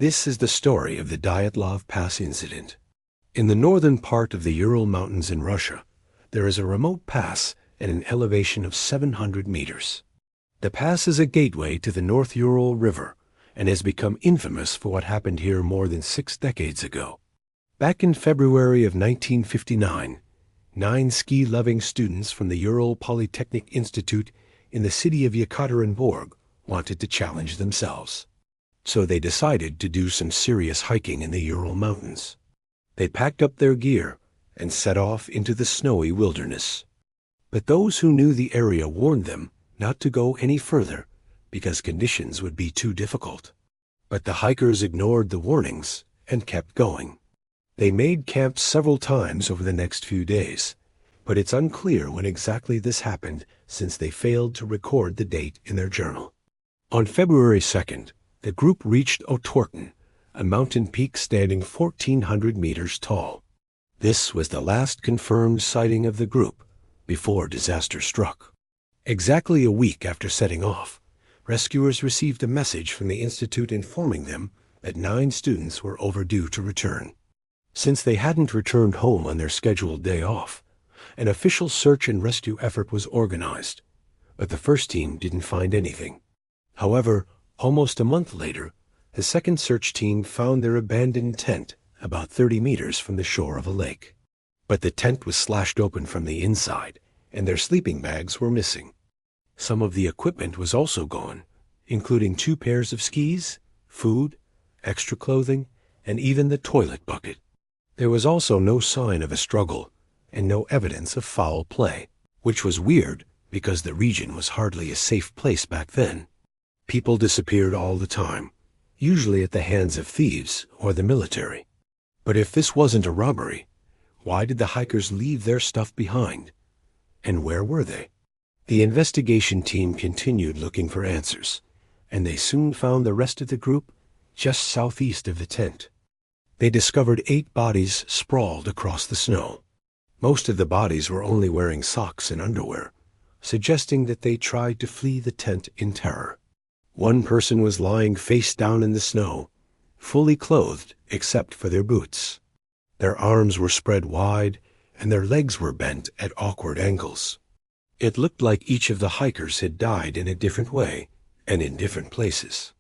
This is the story of the Dyatlov Pass Incident. In the northern part of the Ural Mountains in Russia, there is a remote pass at an elevation of 700 meters. The pass is a gateway to the North Ural River and has become infamous for what happened here more than 6 decades ago. Back in February of 1959, 9 ski-loving students from the Ural Polytechnic Institute in the city of Yekaterinburg wanted to challenge themselves. So they decided to do some serious hiking in the Ural Mountains. They packed up their gear and set off into the snowy wilderness. But those who knew the area warned them not to go any further because conditions would be too difficult. But the hikers ignored the warnings and kept going. They made camp several times over the next few days, but it's unclear when exactly this happened since they failed to record the date in their journal. On February 2nd, the group reached Otorten, a mountain peak standing 1,400 meters tall. This was the last confirmed sighting of the group before disaster struck. Exactly a week after setting off, rescuers received a message from the institute informing them that 9 students were overdue to return. Since they hadn't returned home on their scheduled day off, an official search and rescue effort was organized, but the first team didn't find anything. However, almost a month later, the second search team found their abandoned tent about 30 meters from the shore of a lake. But the tent was slashed open from the inside, and their sleeping bags were missing. Some of the equipment was also gone, including 2 pairs of skis, food, extra clothing, and even the toilet bucket. There was also no sign of a struggle and no evidence of foul play, which was weird because the region was hardly a safe place back then. People disappeared all the time, usually at the hands of thieves or the military. But if this wasn't a robbery, why did the hikers leave their stuff behind? And where were they? The investigation team continued looking for answers, and they soon found the rest of the group just southeast of the tent. They discovered 8 bodies sprawled across the snow. Most of the bodies were only wearing socks and underwear, suggesting that they tried to flee the tent in terror. One person was lying face down in the snow, fully clothed except for their boots. Their arms were spread wide, and their legs were bent at awkward angles. It looked like each of the hikers had died in a different way and in different places.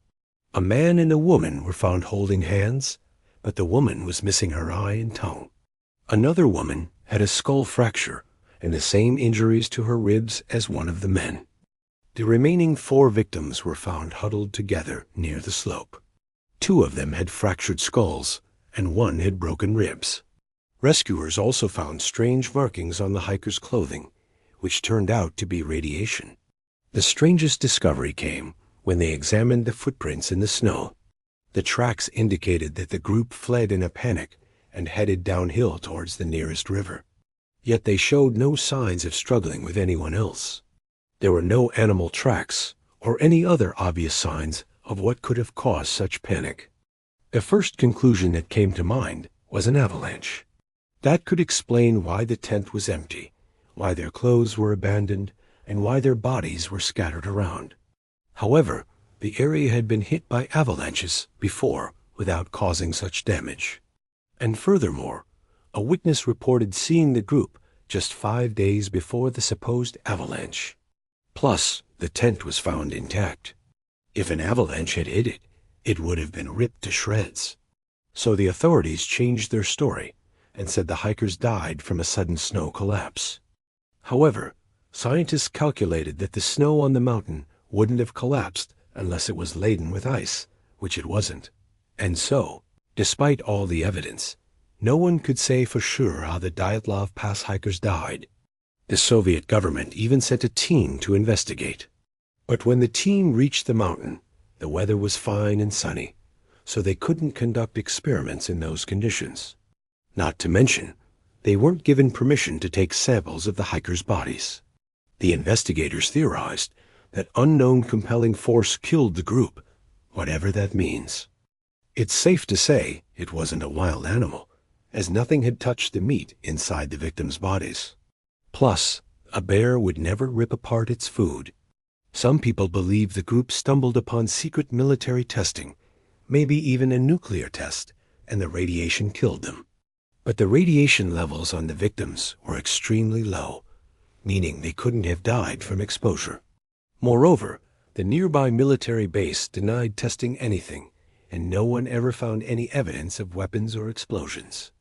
A man and a woman were found holding hands, but the woman was missing her eye and tongue. Another woman had a skull fracture and the same injuries to her ribs as one of the men. The remaining 4 victims were found huddled together near the slope. 2 of them had fractured skulls, and 1 had broken ribs. Rescuers also found strange markings on the hikers' clothing, which turned out to be radiation. The strangest discovery came when they examined the footprints in the snow. The tracks indicated that the group fled in a panic and headed downhill towards the nearest river. Yet they showed no signs of struggling with anyone else. There were no animal tracks or any other obvious signs of what could have caused such panic. The first conclusion that came to mind was an avalanche. That could explain why the tent was empty, why their clothes were abandoned, and why their bodies were scattered around. However, the area had been hit by avalanches before without causing such damage. And furthermore, a witness reported seeing the group just 5 days before the supposed avalanche. Plus, the tent was found intact. If an avalanche had hit it, it would have been ripped to shreds. So the authorities changed their story and said the hikers died from a sudden snow collapse. However, scientists calculated that the snow on the mountain wouldn't have collapsed unless it was laden with ice, which it wasn't. And so, despite all the evidence, no one could say for sure how the Dyatlov Pass hikers died. The Soviet government even sent a team to investigate. But when the team reached the mountain, the weather was fine and sunny, so they couldn't conduct experiments in those conditions. Not to mention, they weren't given permission to take samples of the hikers' bodies. The investigators theorized that unknown compelling force killed the group, whatever that means. It's safe to say it wasn't a wild animal, as nothing had touched the meat inside the victims' bodies. Plus, a bear would never rip apart its food. Some people believe the group stumbled upon secret military testing, maybe even a nuclear test, and the radiation killed them. But the radiation levels on the victims were extremely low, meaning they couldn't have died from exposure. Moreover, the nearby military base denied testing anything, and no one ever found any evidence of weapons or explosions.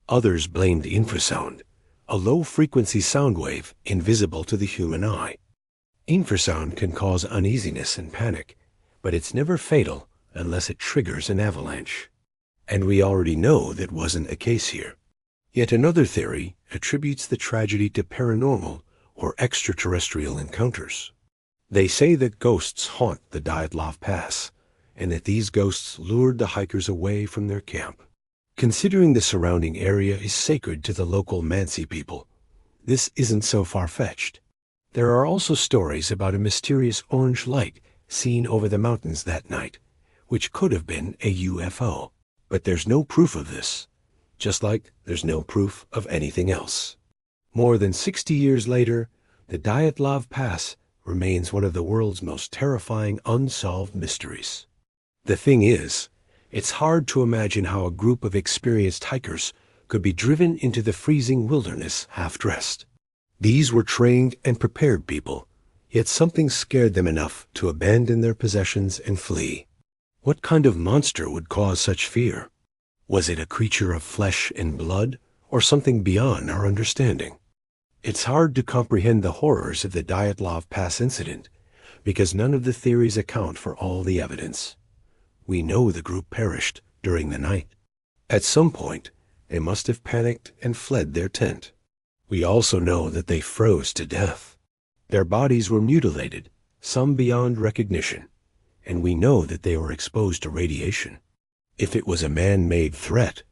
Others blamed infrasound, a low-frequency sound wave invisible to the human eye. Infrasound can cause uneasiness and panic, but it's never fatal unless it triggers an avalanche. And we already know that wasn't a case here. Yet another theory attributes the tragedy to paranormal or extraterrestrial encounters. They say that ghosts haunt the Dyatlov Pass, and that these ghosts lured the hikers away from their camp. Considering the surrounding area is sacred to the local Mansi people, this isn't so far-fetched. There are also stories about a mysterious orange light seen over the mountains that night, which could have been a UFO. But there's no proof of this, just like there's no proof of anything else. More than 60 years later, the Dyatlov Pass remains one of the world's most terrifying unsolved mysteries. The thing is, it's hard to imagine how a group of experienced hikers could be driven into the freezing wilderness half-dressed. These were trained and prepared people, yet something scared them enough to abandon their possessions and flee. What kind of monster would cause such fear? Was it a creature of flesh and blood, or something beyond our understanding? It's hard to comprehend the horrors of the Dyatlov Pass incident, because none of the theories account for all the evidence. We know the group perished during the night. At some point, they must have panicked and fled their tent. We also know that they froze to death. Their bodies were mutilated, some beyond recognition, and we know that they were exposed to radiation. If it was a man-made threat,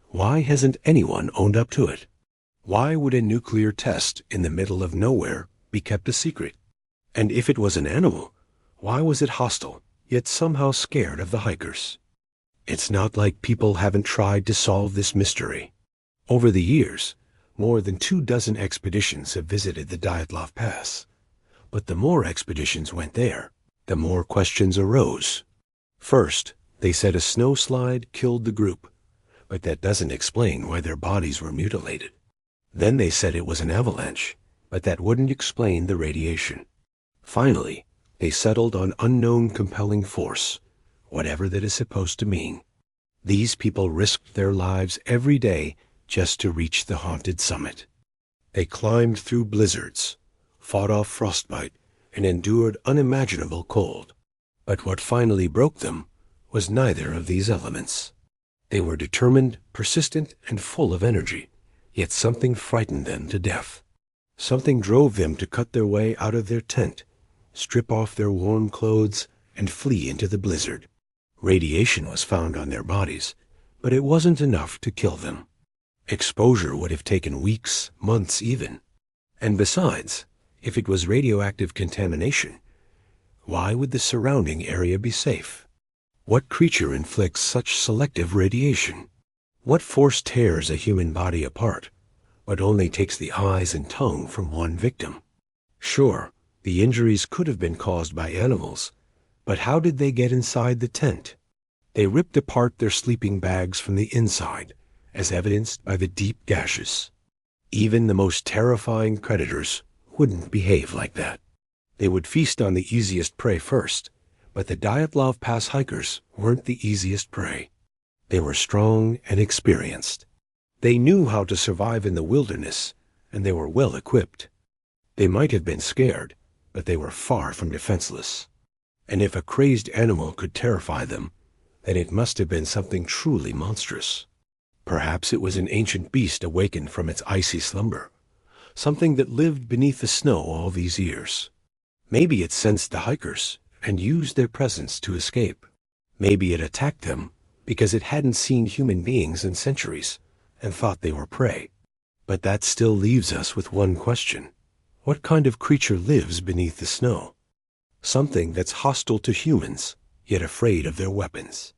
why hasn't anyone owned up to it? Why would a nuclear test in the middle of nowhere be kept a secret? And if it was an animal, why was it hostile, yet somehow scared of the hikers? It's not like people haven't tried to solve this mystery. Over the years, more than 24 expeditions have visited the Dyatlov Pass. But the more expeditions went there, the more questions arose. First, they said a snowslide killed the group, but that doesn't explain why their bodies were mutilated. Then they said it was an avalanche, but that wouldn't explain the radiation. Finally, they settled on unknown compelling force, whatever that is supposed to mean. These people risked their lives every day just to reach the haunted summit. They climbed through blizzards, fought off frostbite, and endured unimaginable cold. But what finally broke them was neither of these elements. They were determined, persistent, and full of energy, yet something frightened them to death. Something drove them to cut their way out of their tent, strip off their warm clothes, and flee into the blizzard. Radiation was found on their bodies, but it wasn't enough to kill them. Exposure would have taken weeks, months even. And besides, if it was radioactive contamination, why would the surrounding area be safe? What creature inflicts such selective radiation? What force tears a human body apart, but only takes the eyes and tongue from one victim? Sure, the injuries could have been caused by animals, but how did they get inside the tent? They ripped apart their sleeping bags from the inside, as evidenced by the deep gashes. Even the most terrifying predators wouldn't behave like that. They would feast on the easiest prey first, but the Dyatlov Pass hikers weren't the easiest prey. They were strong and experienced. They knew how to survive in the wilderness, and they were well equipped. They might have been scared, but they were far from defenseless. And if a crazed animal could terrify them, then it must have been something truly monstrous. Perhaps it was an ancient beast awakened from its icy slumber, something that lived beneath the snow all these years. Maybe it sensed the hikers and used their presence to escape. Maybe it attacked them because it hadn't seen human beings in centuries and thought they were prey. But that still leaves us with one question. What kind of creature lives beneath the snow? Something that's hostile to humans, yet afraid of their weapons.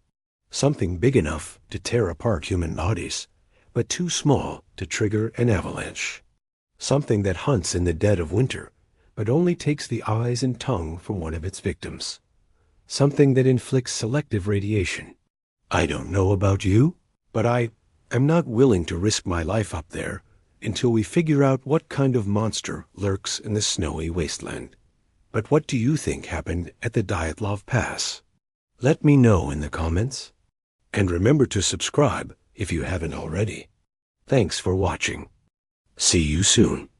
Something big enough to tear apart human bodies, but too small to trigger an avalanche. Something that hunts in the dead of winter, but only takes the eyes and tongue from one of its victims. Something that inflicts selective radiation, I don't know about you, but I am not willing to risk my life up there until we figure out what kind of monster lurks in the snowy wasteland. But what do you think happened at the Dyatlov Pass? Let me know in the comments. And remember to subscribe if you haven't already. Thanks for watching. See you soon.